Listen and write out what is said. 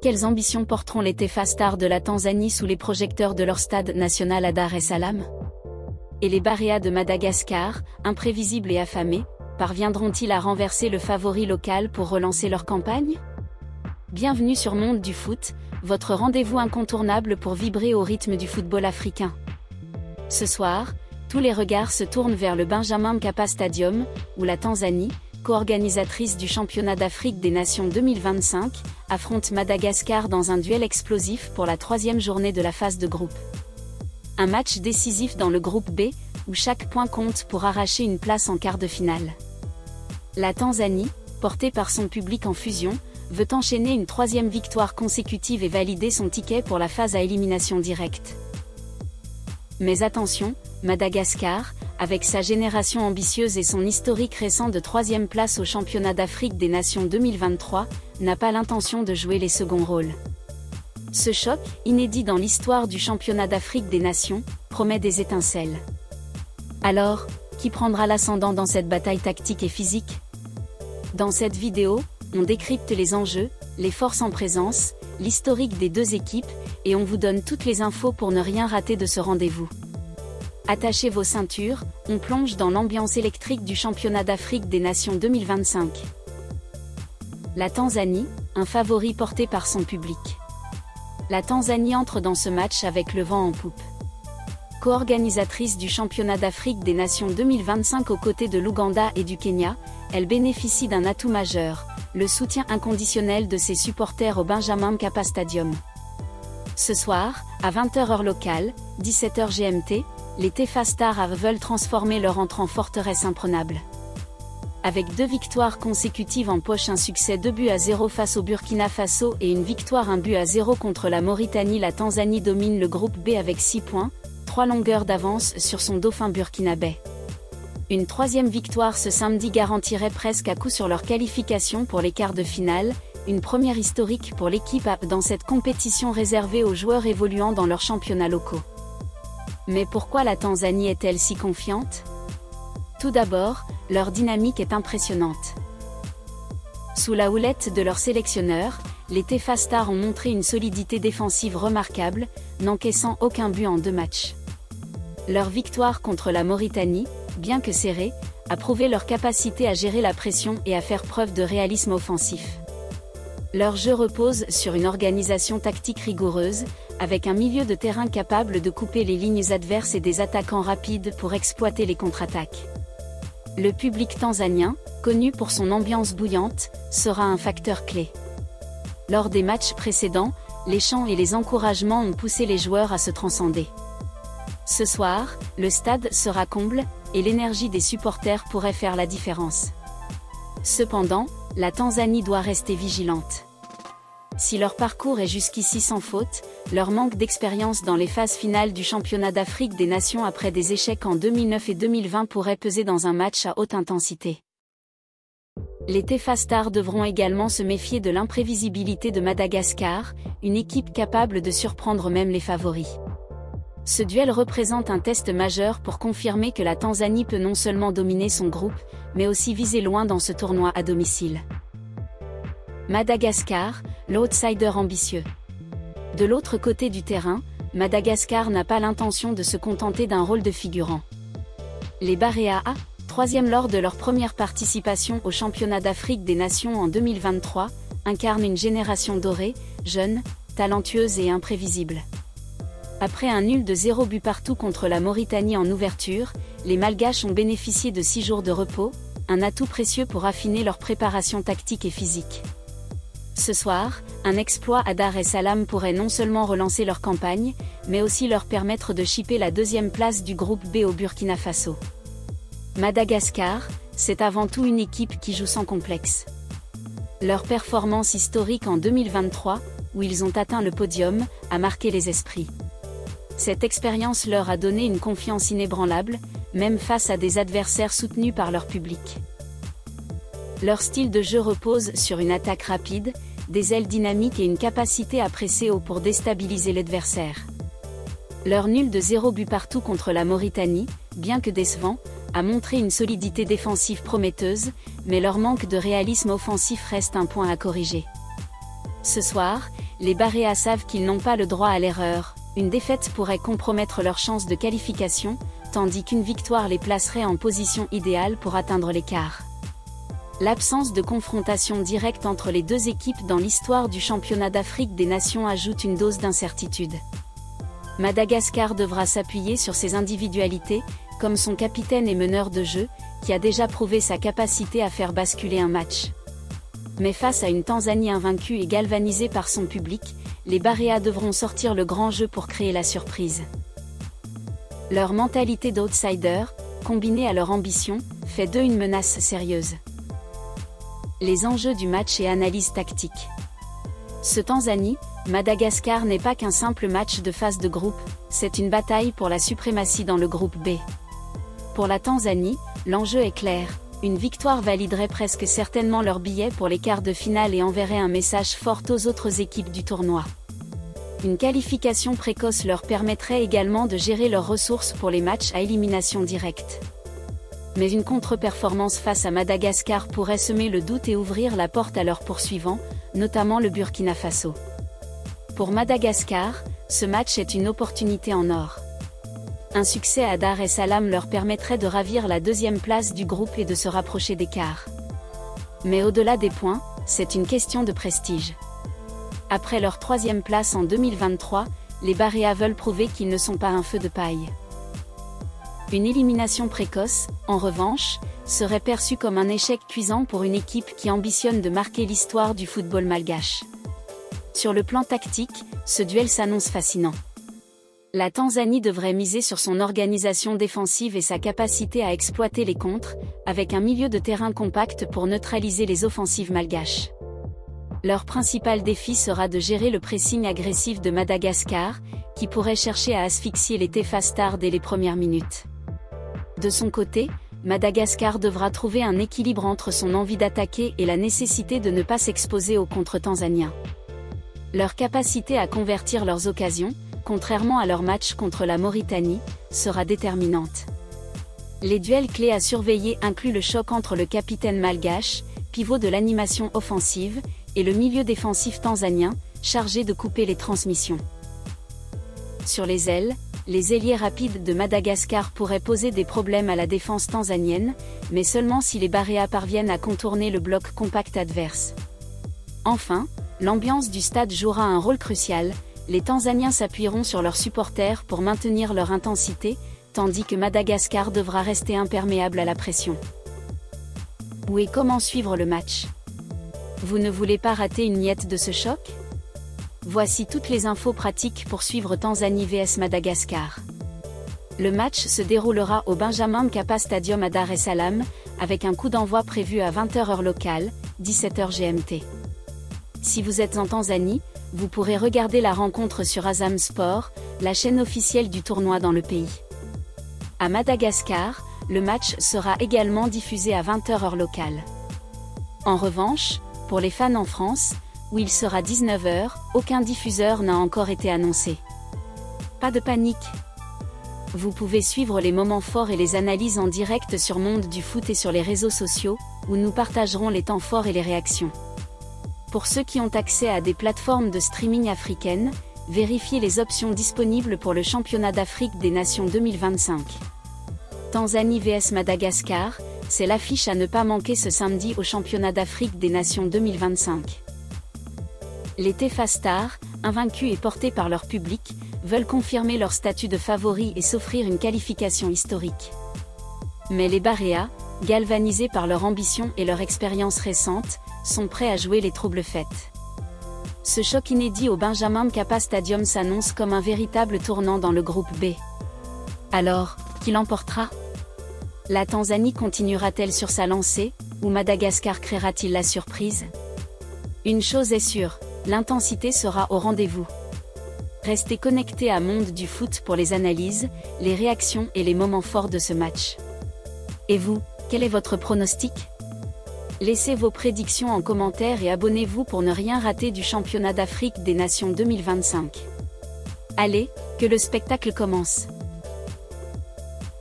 quelles ambitions porteront les Taifa Stars de la Tanzanie sous les projecteurs de leur stade national à Dar es Salaam? Et les Barea de Madagascar, imprévisibles et affamés, parviendront-ils à renverser le favori local pour relancer leur campagne? Bienvenue sur Monde du Foot, votre rendez-vous incontournable pour vibrer au rythme du football africain. Ce soir, tous les regards se tournent vers le Benjamin Mkapa Stadium, où la Tanzanie, co-organisatrice du championnat d'Afrique des Nations 2025, affronte Madagascar dans un duel explosif pour la 3e journée de la phase de groupe. Un match décisif dans le groupe B, où chaque point compte pour arracher une place en quart de finale. La Tanzanie, portée par son public en fusion, veut enchaîner une 3e victoire consécutive et valider son ticket pour la phase à élimination directe. Mais attention, Madagascar, avec sa génération ambitieuse et son historique récent de 3e place au championnat d'Afrique des Nations 2023, n'a pas l'intention de jouer les seconds rôles. Ce choc, inédit dans l'histoire du championnat d'Afrique des Nations, promet des étincelles. Alors, qui prendra l'ascendant dans cette bataille tactique et physique? Dans cette vidéo, on décrypte les enjeux, les forces en présence, l'historique des deux équipes, et on vous donne toutes les infos pour ne rien rater de ce rendez-vous. Attachez vos ceintures, on plonge dans l'ambiance électrique du championnat d'Afrique des Nations 2025. La Tanzanie, un favori porté par son public. La Tanzanie entre dans ce match avec le vent en poupe. Co-organisatrice du championnat d'Afrique des Nations 2025 aux côtés de l'Ouganda et du Kenya, elle bénéficie d'un atout majeur, le soutien inconditionnel de ses supporters au Benjamin Mkapa Stadium. Ce soir, à 20h heure locale, 17h GMT, les Taifa Stars veulent transformer leur entrée en forteresse imprenable. Avec 2 victoires consécutives en poche, un succès 2-0 face au Burkina Faso et une victoire 1-0 contre la Mauritanie, la Tanzanie domine le groupe B avec 6 points, 3 longueurs d'avance sur son dauphin burkinabé. Une 3e victoire ce samedi garantirait presque à coup sur leur qualification pour les quarts de finale, une première historique pour l'équipe dans cette compétition réservée aux joueurs évoluant dans leurs championnats locaux. Mais pourquoi la Tanzanie est-elle si confiante? Tout d'abord, leur dynamique est impressionnante. Sous la houlette de leur sélectionneur, les Taifa Stars ont montré une solidité défensive remarquable, n'encaissant aucun but en 2 matchs. Leur victoire contre la Mauritanie, bien que serrée, a prouvé leur capacité à gérer la pression et à faire preuve de réalisme offensif. Leur jeu repose sur une organisation tactique rigoureuse, avec un milieu de terrain capable de couper les lignes adverses et des attaquants rapides pour exploiter les contre-attaques. Le public tanzanien, connu pour son ambiance bouillante, sera un facteur clé. Lors des matchs précédents, les chants et les encouragements ont poussé les joueurs à se transcender. Ce soir, le stade sera comble, et l'énergie des supporters pourrait faire la différence. Cependant, la Tanzanie doit rester vigilante. Si leur parcours est jusqu'ici sans faute, leur manque d'expérience dans les phases finales du championnat d'Afrique des Nations après des échecs en 2009 et 2020 pourrait peser dans un match à haute intensité. Les Taifa Stars devront également se méfier de l'imprévisibilité de Madagascar, une équipe capable de surprendre même les favoris. Ce duel représente un test majeur pour confirmer que la Tanzanie peut non seulement dominer son groupe, mais aussi viser loin dans ce tournoi à domicile. Madagascar, l'outsider ambitieux. De l'autre côté du terrain, Madagascar n'a pas l'intention de se contenter d'un rôle de figurant. Les Barea, 3e lors de leur première participation au championnat d'Afrique des Nations en 2023, incarnent une génération dorée, jeune, talentueuse et imprévisible. Après un nul de 0 but partout contre la Mauritanie en ouverture, les Malgaches ont bénéficié de 6 jours de repos, un atout précieux pour affiner leur préparation tactique et physique. Ce soir, un exploit à Dar es Salaam pourrait non seulement relancer leur campagne, mais aussi leur permettre de chipper la 2e place du groupe B au Burkina Faso. Madagascar, c'est avant tout une équipe qui joue sans complexe. Leur performance historique en 2023, où ils ont atteint le podium, a marqué les esprits. Cette expérience leur a donné une confiance inébranlable, même face à des adversaires soutenus par leur public. Leur style de jeu repose sur une attaque rapide, des ailes dynamiques et une capacité à presser haut pour déstabiliser l'adversaire. Leur nul de 0 but partout contre la Mauritanie, bien que décevant, a montré une solidité défensive prometteuse, mais leur manque de réalisme offensif reste un point à corriger. Ce soir, les Baréas savent qu'ils n'ont pas le droit à l'erreur. Une défaite pourrait compromettre leurs chances de qualification, tandis qu'une victoire les placerait en position idéale pour atteindre l'écart. L'absence de confrontation directe entre les deux équipes dans l'histoire du championnat d'Afrique des Nations ajoute une dose d'incertitude. Madagascar devra s'appuyer sur ses individualités, comme son capitaine et meneur de jeu, qui a déjà prouvé sa capacité à faire basculer un match. Mais face à une Tanzanie invaincue et galvanisée par son public, les Baréas devront sortir le grand jeu pour créer la surprise. Leur mentalité d'outsider, combinée à leur ambition, fait d'eux une menace sérieuse. Les enjeux du match et analyse tactique. Ce Tanzanie-Madagascar n'est pas qu'un simple match de phase de groupe, c'est une bataille pour la suprématie dans le groupe B. Pour la Tanzanie, l'enjeu est clair, une victoire validerait presque certainement leur billet pour les quarts de finale et enverrait un message fort aux autres équipes du tournoi. Une qualification précoce leur permettrait également de gérer leurs ressources pour les matchs à élimination directe. Mais une contre-performance face à Madagascar pourrait semer le doute et ouvrir la porte à leurs poursuivants, notamment le Burkina Faso. Pour Madagascar, ce match est une opportunité en or. Un succès à Dar es Salaam leur permettrait de ravir la deuxième place du groupe et de se rapprocher des quarts. Mais au-delà des points, c'est une question de prestige. Après leur troisième place en 2023, les Baréas veulent prouver qu'ils ne sont pas un feu de paille. Une élimination précoce, en revanche, serait perçue comme un échec cuisant pour une équipe qui ambitionne de marquer l'histoire du football malgache. Sur le plan tactique, ce duel s'annonce fascinant. La Tanzanie devrait miser sur son organisation défensive et sa capacité à exploiter les contres, avec un milieu de terrain compact pour neutraliser les offensives malgaches. Leur principal défi sera de gérer le pressing agressif de Madagascar, qui pourrait chercher à asphyxier les Taifa Stars dès les premières minutes. De son côté, Madagascar devra trouver un équilibre entre son envie d'attaquer et la nécessité de ne pas s'exposer aux contres tanzaniens. Leur capacité à convertir leurs occasions, contrairement à leur match contre la Mauritanie, sera déterminante. Les duels clés à surveiller incluent le choc entre le capitaine malgache, pivot de l'animation offensive, et le milieu défensif tanzanien, chargé de couper les transmissions. Sur les ailes, les ailiers rapides de Madagascar pourraient poser des problèmes à la défense tanzanienne, mais seulement si les Baréas parviennent à contourner le bloc compact adverse. Enfin, l'ambiance du stade jouera un rôle crucial, les Tanzaniens s'appuieront sur leurs supporters pour maintenir leur intensité, tandis que Madagascar devra rester imperméable à la pression. Où et comment suivre le match? Vous ne voulez pas rater une miette de ce choc? Voici toutes les infos pratiques pour suivre Tanzanie vs Madagascar. Le match se déroulera au Benjamin Mkapa Stadium à Dar es Salaam, avec un coup d'envoi prévu à 20h heure locale, 17h GMT. Si vous êtes en Tanzanie, vous pourrez regarder la rencontre sur Azam Sport, la chaîne officielle du tournoi dans le pays. À Madagascar, le match sera également diffusé à 20h heure locale. En revanche, pour les fans en France, où il sera 19h, aucun diffuseur n'a encore été annoncé. Pas de panique. Vous pouvez suivre les moments forts et les analyses en direct sur Monde du Foot et sur les réseaux sociaux, où nous partagerons les temps forts et les réactions. Pour ceux qui ont accès à des plateformes de streaming africaines, vérifiez les options disponibles pour le championnat d'Afrique des Nations 2025. Tanzanie vs Madagascar, c'est l'affiche à ne pas manquer ce samedi au championnat d'Afrique des Nations 2025. Les Taifa Stars, invaincus et portés par leur public, veulent confirmer leur statut de favoris et s'offrir une qualification historique. Mais les Baréas, galvanisés par leur ambition et leur expérience récente, sont prêts à jouer les trouble-fêtes. Ce choc inédit au Benjamin Mkapa Stadium s'annonce comme un véritable tournant dans le groupe B. Alors, qui l'emportera? La Tanzanie continuera-t-elle sur sa lancée, ou Madagascar créera-t-il la surprise? Une chose est sûre, l'intensité sera au rendez-vous. Restez connectés à Monde du Foot pour les analyses, les réactions et les moments forts de ce match. Et vous, quel est votre pronostic? Laissez vos prédictions en commentaire et abonnez-vous pour ne rien rater du championnat d'Afrique des Nations 2025. Allez, que le spectacle commence!